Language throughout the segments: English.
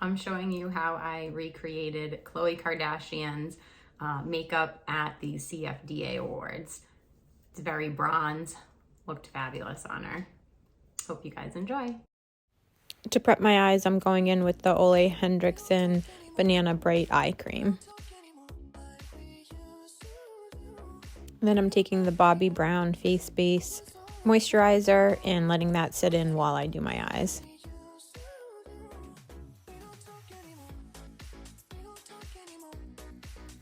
I'm showing you how I recreated Khloe Kardashian's makeup at the CFDA Awards. It's very bronze, looked fabulous on her. Hope you guys enjoy. To prep my eyes, I'm going in with the Ole Hendrickson Banana Bright Eye Cream. Then I'm taking the Bobbi Brown Face Base Moisturizer and letting that sit in while I do my eyes.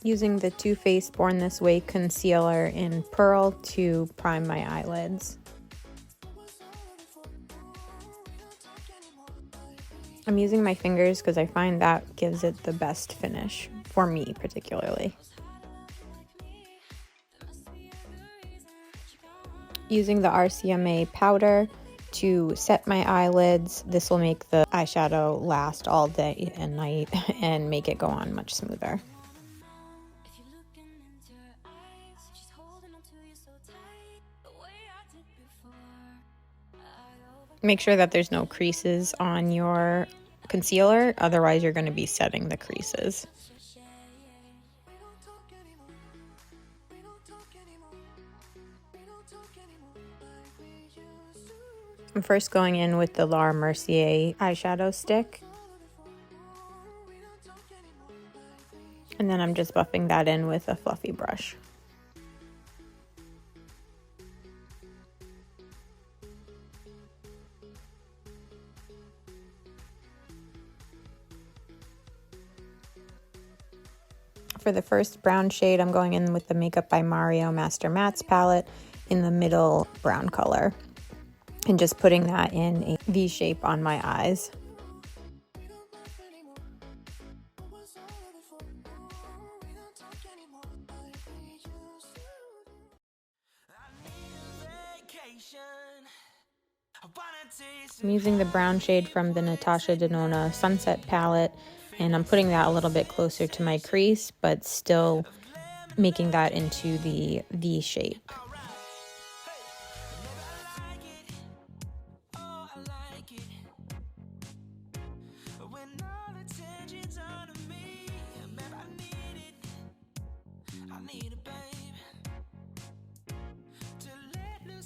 Using the Too Faced Born This Way Concealer in Pearl to prime my eyelids. I'm using my fingers because I find that gives it the best finish, for me particularly. Using the RCMA powder to set my eyelids. This will make the eyeshadow last all day and night and make it go on much smoother. Make sure that there's no creases on your concealer, otherwise you're going to be setting the creases. I'm first going in with the Laura Mercier eyeshadow stick. And then I'm just buffing that in with a fluffy brush. For the first brown shade, I'm going in with the Makeup by Mario Master Mattes palette in the middle brown color. And just putting that in a V shape on my eyes. I'm using the brown shade from the Natasha Denona Sunset palette, and I'm putting that a little bit closer to my crease, but still making that into the V shape.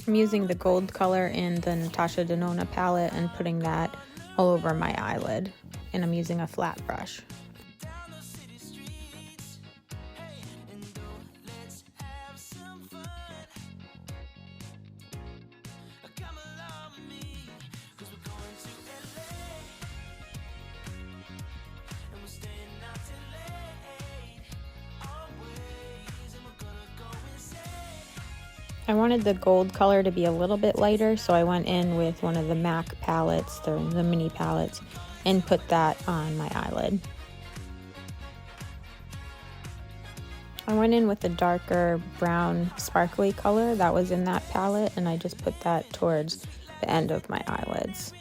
I'm using the gold color in the Natasha Denona palette and putting that all over my eyelid, and I'm using a flat brush. I wanted the gold color to be a little bit lighter, so I went in with one of the MAC palettes, the mini palettes, and put that on my eyelid. I went in with a darker brown sparkly color that was in that palette, and I just put that towards the end of my eyelids.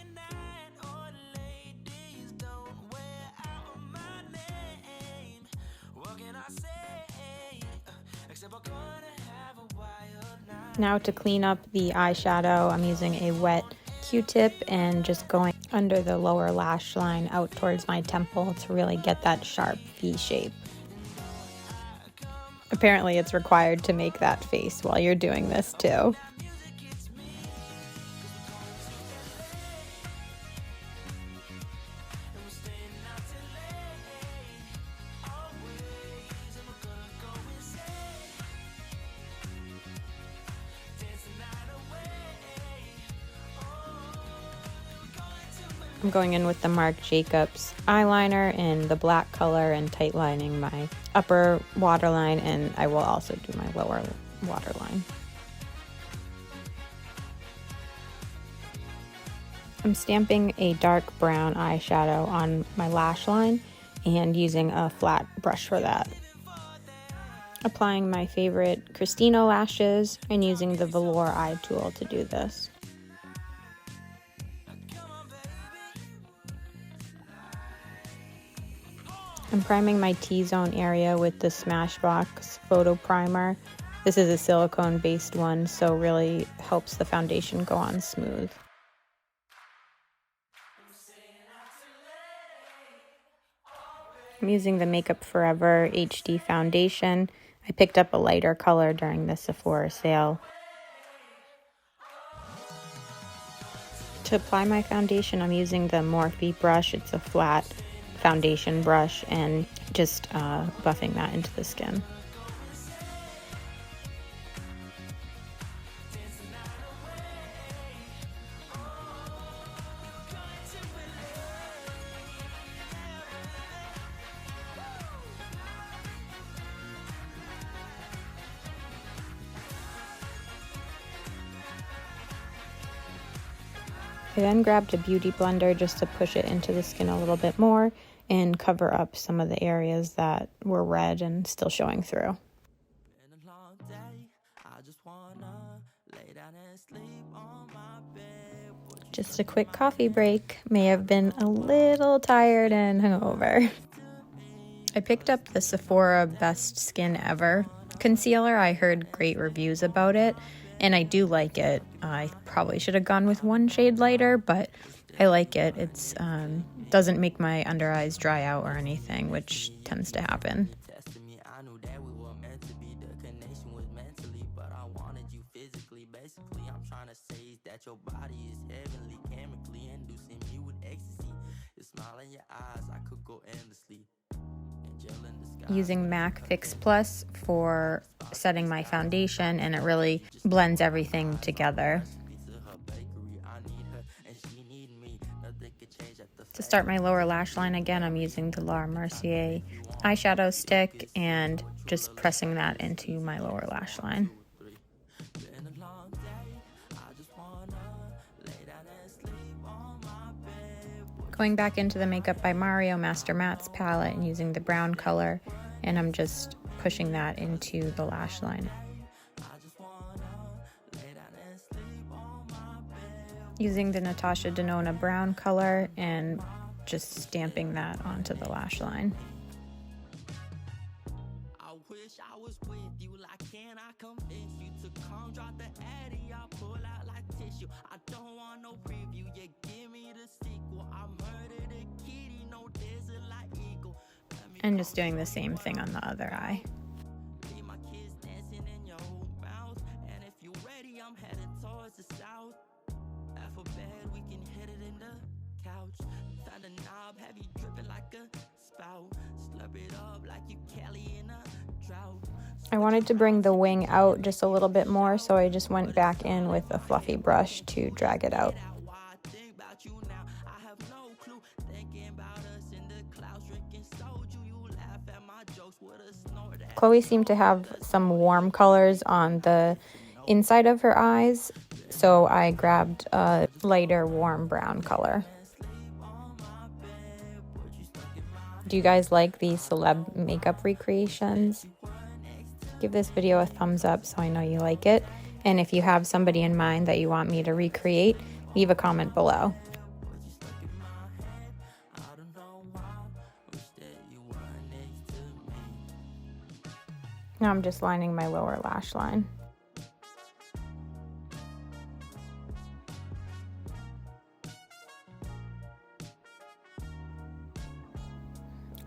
Now to clean up the eyeshadow, I'm using a wet Q-tip and just going under the lower lash line out towards my temple to really get that sharp V shape. Apparently it's required to make that face while you're doing this too. I'm going in with the Marc Jacobs eyeliner in the black color and tightlining my upper waterline, and I will also do my lower waterline. I'm stamping a dark brown eyeshadow on my lash line and using a flat brush for that. Applying my favorite Christina lashes and using the velour eye tool to do this. I'm priming my T-zone area with the Smashbox Photo Primer. This is a silicone-based one, so really helps the foundation go on smooth. I'm using the Makeup Forever HD foundation. I picked up a lighter color during the Sephora sale. To apply my foundation, I'm using the Morphe brush. It's a flat foundation brush, and just buffing that into the skin. I then grabbed a beauty blender just to push it into the skin a little bit more and cover up some of the areas that were red and still showing through. Just a quick coffee break. May have been a little tired and hungover. I picked up the Sephora Best Skin Ever concealer. I heard great reviews about it, and I do like it. I probably should have gone with one shade lighter, but I like it. It's doesn't make my under eyes dry out or anything, which tends to happen. Using MAC Fix Plus for setting my foundation, and it really blends everything together. To start my lower lash line, again, I'm using the Laura Mercier eyeshadow stick and just pressing that into my lower lash line. Going back into the Makeup by Mario Master Mattes palette and using the brown color, and I'm just pushing that into the lash line. Using the Natasha Denona brown color and just stamping that onto the lash line. I wish I was with you, like, can I convince you to come drop the addy, I'll pull out like tissue. I don't want no preview, you give me the sequel. I'm murdered a kitty, no desert like eagle. And just doing the same thing on the other eye. My kids dancing in your mouth, and if you're ready, I'm headed towards the south. For bed, we can hit it in the couch. Find a knob, have you dripping like a spout. Slurp it up like you Kelly in a drought. I wanted to bring the wing out just a little bit more, so I just went back in with a fluffy brush to drag it out. Khloe seemed to have some warm colors on the inside of her eyes, so I grabbed a lighter warm brown color. Do you guys like these celeb makeup recreations? Give this video a thumbs up so I know you like it. And if you have somebody in mind that you want me to recreate, leave a comment below. Now I'm just lining my lower lash line.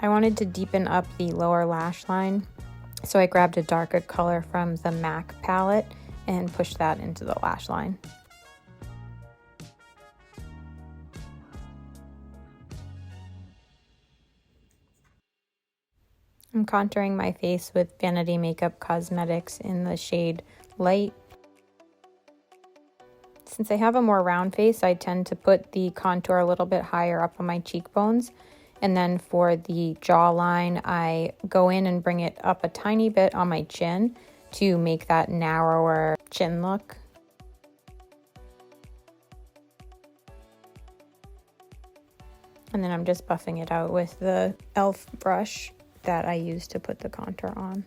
I wanted to deepen up the lower lash line, so I grabbed a darker color from the MAC palette and pushed that into the lash line. I'm contouring my face with Vanity Makeup Cosmetics in the shade Light. Since I have a more round face, I tend to put the contour a little bit higher up on my cheekbones. And then for the jawline, I go in and bring it up a tiny bit on my chin to make that narrower chin look. And then I'm just buffing it out with the e.l.f. brush that I use to put the contour on.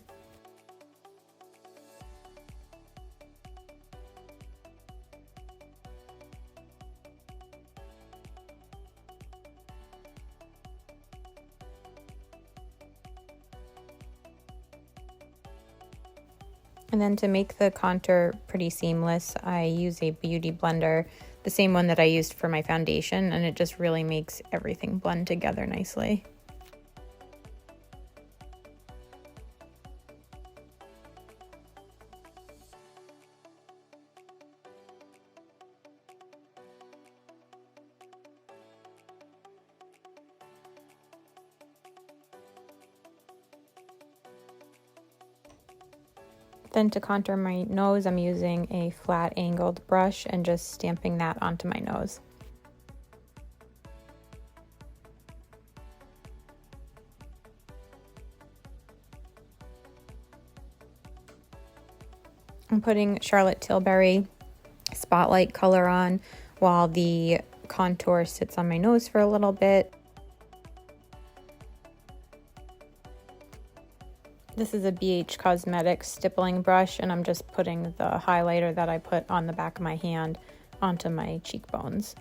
And then to make the contour pretty seamless, I use a beauty blender, the same one that I used for my foundation, and it just really makes everything blend together nicely. Then to contour my nose, I'm using a flat angled brush and just stamping that onto my nose. I'm putting Charlotte Tilbury Spotlight color on while the contour sits on my nose for a little bit. This is a BH Cosmetics stippling brush, and I'm just putting the highlighter that I put on the back of my hand onto my cheekbones.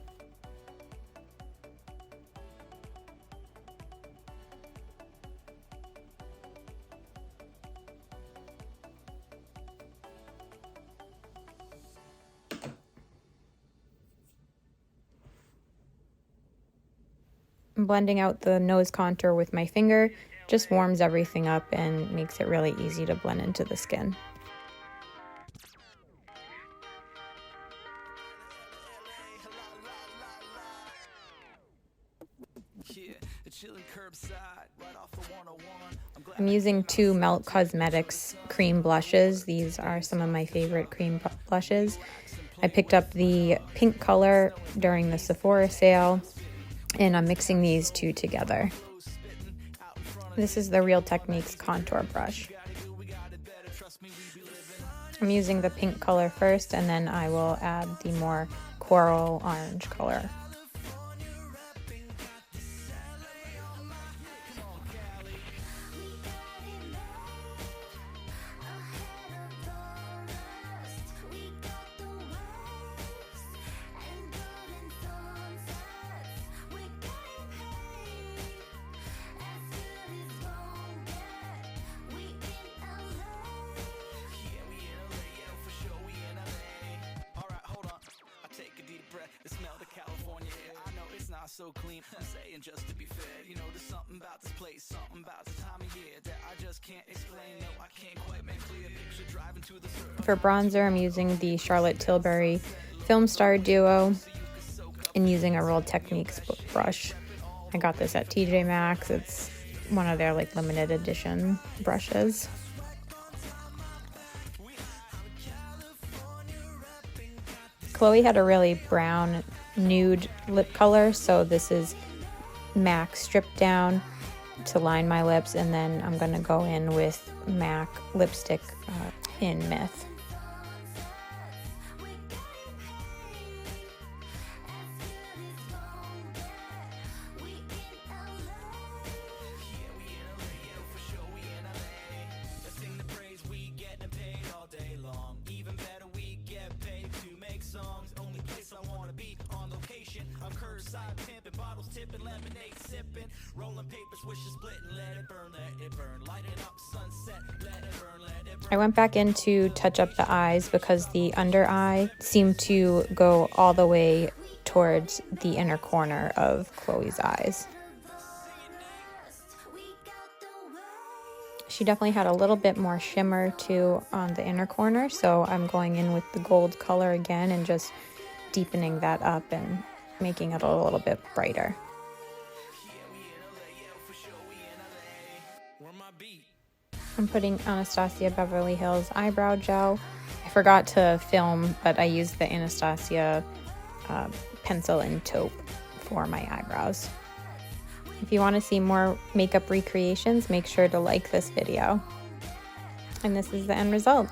Blending out the nose contour with my finger just warms everything up and makes it really easy to blend into the skin. I'm using two Melt Cosmetics cream blushes. These are some of my favorite cream blushes. I picked up the pink color during the Sephora sale, and I'm mixing these two together. This is the Real Techniques contour brush. I'm using the pink color first, and then I will add the more coral orange color. So clean, I'm saying just to be fair, you know, there's something about this place, something about the time of year that I just can't explain. No, I can't quite make clear picture driving to the surf. For bronzer, I'm using the Charlotte Tilbury Film Star Duo and using a Real Techniques brush. I got this at TJ Maxx. It's one of their like limited edition brushes. Khloe had a really brown nude lip color, so this is MAC Strip Down to line my lips, and then I'm going to go in with MAC lipstick in Myth. I went back in to touch up the eyes because the under eye seemed to go all the way towards the inner corner of Khloe's eyes. She definitely had a little bit more shimmer too on the inner corner, so I'm going in with the gold color again and just deepening that up and making it a little bit brighter. I'm putting Anastasia Beverly Hills eyebrow gel. I forgot to film, but I used the Anastasia pencil and taupe for my eyebrows. If you want to see more makeup recreations, make sure to like this video. And this is the end result.